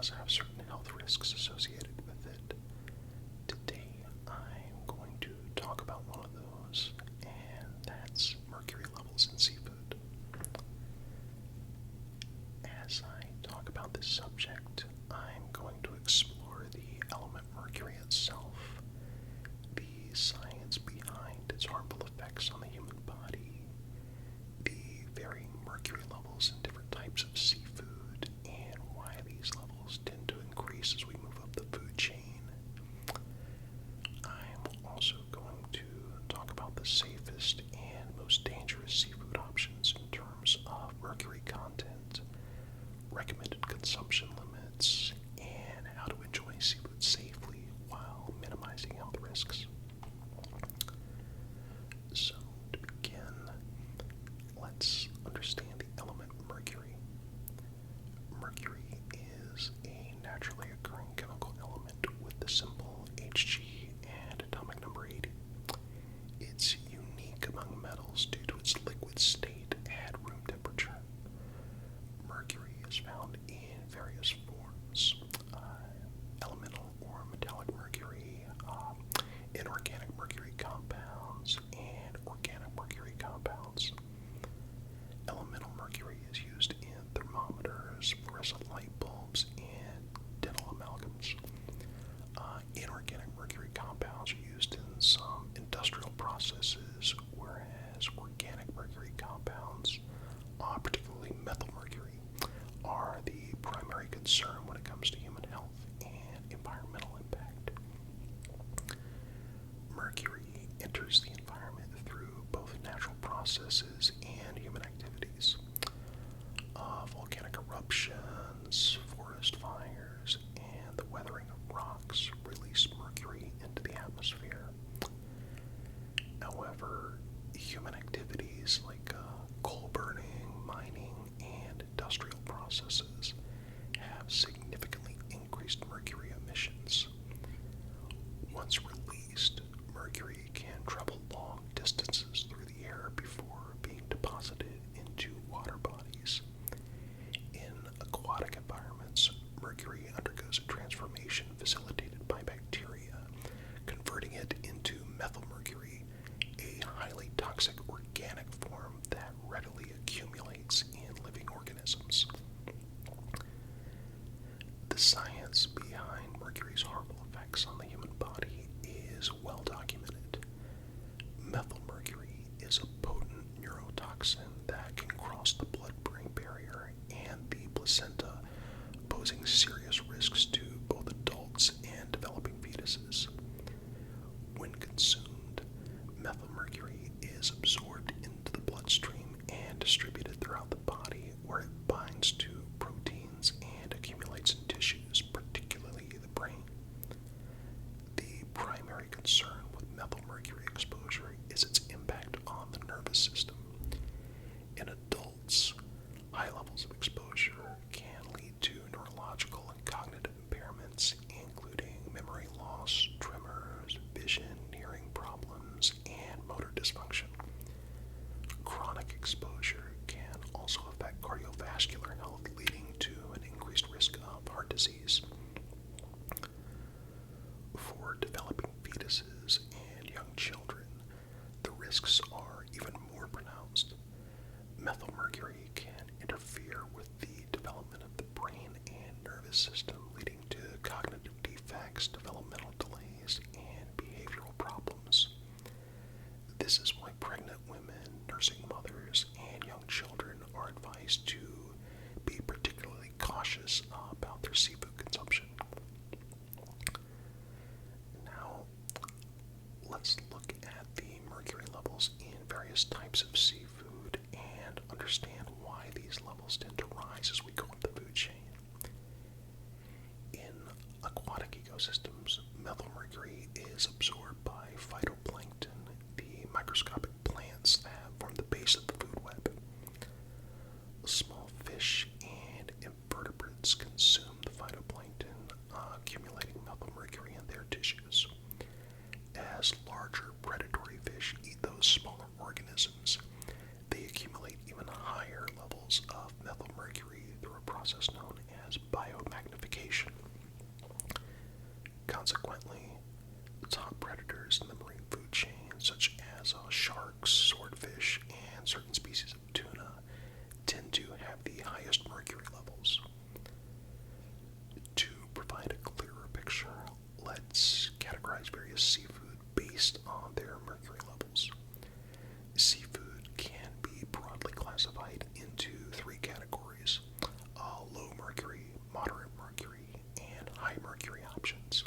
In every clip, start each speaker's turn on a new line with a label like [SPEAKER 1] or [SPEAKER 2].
[SPEAKER 1] does have certain health risks associated with it. Today, I'm going to talk about one of those, and that's mercury levels in seafood. As I talk about this subject, I'm going to explore the element mercury itself, the science behind its harmful effects on the human body, the varying mercury levels in different types of seafood, and why these levels tend to increase as we move up the food chain. I'm also going to talk about the safest and most dangerous seafood options in terms of mercury content, recommended consumption limits, and how to enjoy seafood safely while minimizing health risks. So, to begin, let's understand the element mercury. Mercury is a naturally occurring chemical element with the symbol Hg and atomic number 80. It's unique among metals due to its liquid state at room temperature. Mercury is found in various forms: elemental or metallic mercury, inorganic mercury compounds, and organic mercury compounds. Elemental mercury is used in thermometers, fluorescent light bulbs, and dental amalgams. Inorganic mercury compounds are used in some industrial processes, whereas organic mercury compounds, particularly methyl mercury, are the primary concern when it comes to human health and environmental impact. Mercury enters the environment through both natural processes and human activities. Volcanic eruptions, forest fires, and the weathering of rocks release mercury into the atmosphere. However, human activities like coal burning, mining, and industrial processes have significantly increased mercury emissions. Once released, mercury can travel long distances through the air before being deposited into water bodies. In aquatic environments, mercury undergoes a transformation facilitated by bacteria, converting it into methylmercury, a highly toxic organic form that readily accumulates in living organisms. The science behind mercury's harmful effects on the human body is well documented. Methylmercury is a potent neurotoxin that can cross the blood-brain barrier and the placenta, posing serious risks to both adults and developing fetuses. When consumed, methylmercury is absorbed into the bloodstream and distributed throughout the body, where it binds to proteins and accumulates in tissues, particularly the brain. The primary concern with methylmercury exposure is its impact on the nervous system. In adults, high levels of exposure can lead to neurological and cognitive impairments, including memory loss, tremors, vision, hearing problems, and motor dysfunction. Chronic exposure can also affect cardiovascular health, leading to an increased risk of heart disease. For developing fetuses and young children, the risks are even more pronounced. Methylmercury can interfere with the development of the brain and nervous system, leading to cognitive defects, developmental delays, and behavioral problems. This is why pregnant women, nursing mothers, and young children are advised to be particularly cautious about their seafood consumption. Now, let's look at the mercury levels in various types of seafood and understand why these levels tend to rise as we go up the food chain. In aquatic ecosystems, methylmercury is absorbed by phytoplankton, the microscopic plants that form the base of the food web. Small fish and invertebrates consume the phytoplankton, accumulating methylmercury in their tissues. As larger predatory fish eat those smaller organisms, they accumulate even higher levels of methylmercury through a process known as biomagnification. Consequently, top predators in the marine food chain, such as sharks, swordfish, and certain species of tuna, tend to have the highest mercury levels. To provide a clearer picture, let's categorize various seafood based on their mercury levels. Seafood can be broadly classified into three categories: low mercury, moderate mercury, and high mercury options.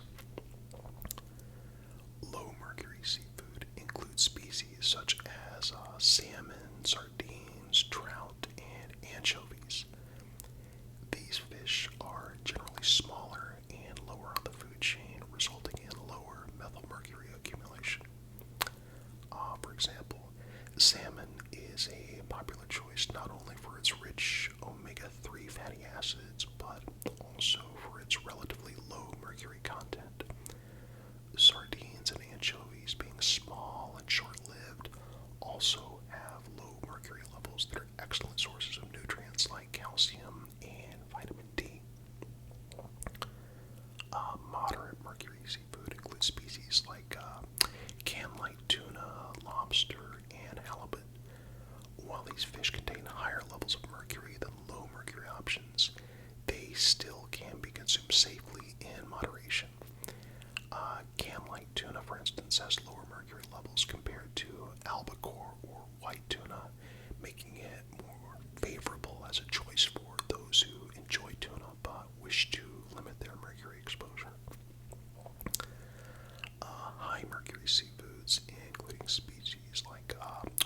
[SPEAKER 1] Low mercury seafood includes species such as salmon, sardines, trout, and anchovies. These fish are generally smaller and lower on the food chain, resulting in lower methylmercury accumulation. For example, salmon is a popular choice not only for its rich omega-3 fatty acids, but also for its relatively low mercury content. Sardines and anchovies, being small and short-lived, also have low mercury levels that are excellent sources of nutrients like calcium and vitamin D. Moderate mercury seafood includes species like can-like tuna, lobster, and halibut. While these fish contain higher levels of mercury than low mercury options, they still can be consumed safely in moderation. Can-like tuna, for instance, has lower mercury levels compared to albacore or white tuna, making it more favorable as a choice for those who enjoy tuna but wish to limit their mercury exposure. High mercury seafoods, including species like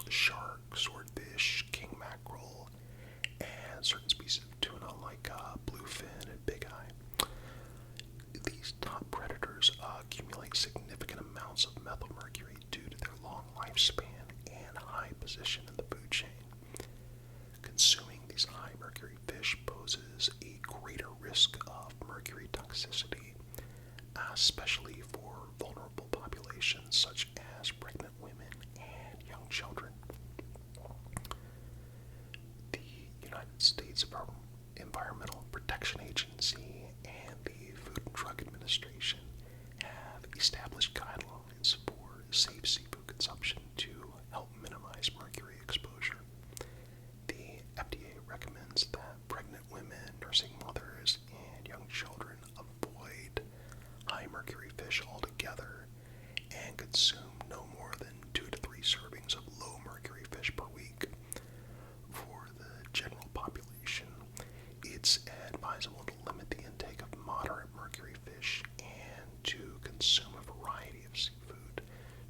[SPEAKER 1] shark, swordfish, king mackerel, and certain species of tuna like bluefin and big eye. These top predators accumulate significant amounts of methylmercury due to their long lifespan and high position in the food chain. Consuming these high mercury fish poses a greater risk of mercury toxicity, especially for vulnerable populations such as pregnant women and young children. The United States Environmental Protection Agency and the Food and Drug Administration have established guidelines for safe seafood consumption to help minimize mercury exposure. The FDA recommends that pregnant women, nursing mothers, and young children avoid high mercury fish altogether and consume no more than 2 to 3 servings of low mercury fish per week. For the general population, it's advisable to limit the intake of moderate mercury fish and to consume a variety of seafood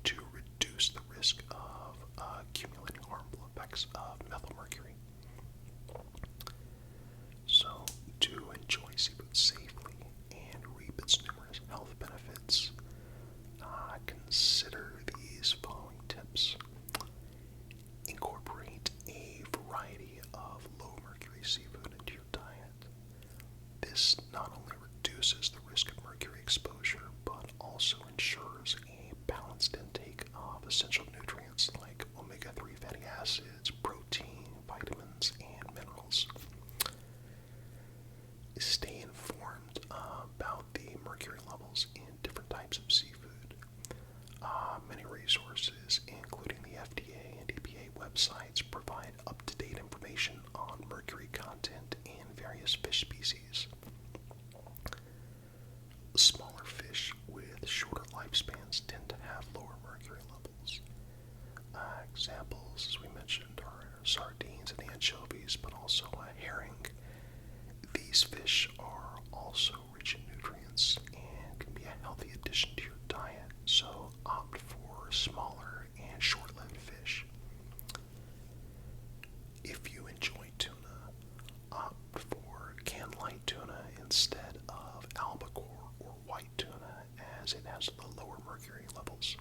[SPEAKER 1] to reduce the risk of accumulating harmful effects of methylmercury. So, to enjoy seafood safely and reap its numerous health benefits, consider these following tips. Incorporate a variety of low mercury seafood into your diet. This not only reduces the risk of mercury exposure, but also ensures a balanced intake of essential nutrients like omega-3 fatty acids, protein, vitamins, and minerals. Stay informed about the mercury levels in different types of seafood. Many resources, including the FDA and EPA websites, provide up-to-date information on mercury content in various fish species. Smaller fish with shorter lifespans tend to have lower mercury levels. Examples, as we mentioned, are sardines and anchovies, but also herring. These fish are also rich in nutrients and can be a healthy addition to your diet, so opt for smaller and short-lived fish. If you enjoy tuna, opt for can-light tuna instead of albacore or white tuna, as it has the lower mercury levels.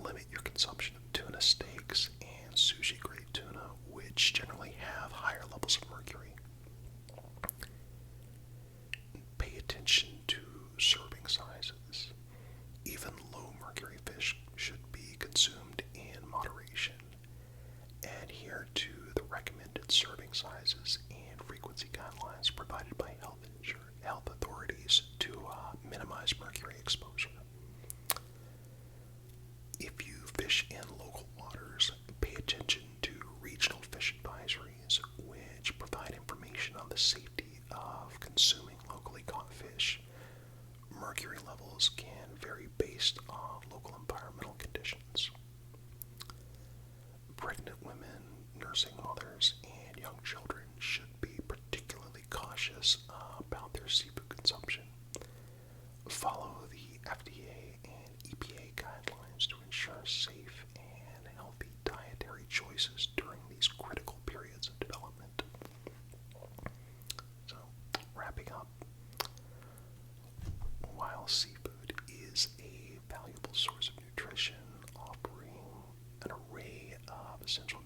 [SPEAKER 1] Limit your consumption of tuna steaks and sushi-grade tuna, which generally have higher levels of mercury. Pay attention to serving sizes. Even low mercury fish should be consumed in moderation. Adhere to the recommended serving sizes and frequency guidelines provided by health authorities to minimize mercury mercury levels can vary based on local environmental conditions. Pregnant women, nursing mothers, and young children should be particularly cautious about their seafood consumption. Follow the FDA and EPA guidelines to ensure safe and healthy dietary choices during these critical periods of development. So, wrapping up, while seafood is a valuable source of nutrition, offering an array of essential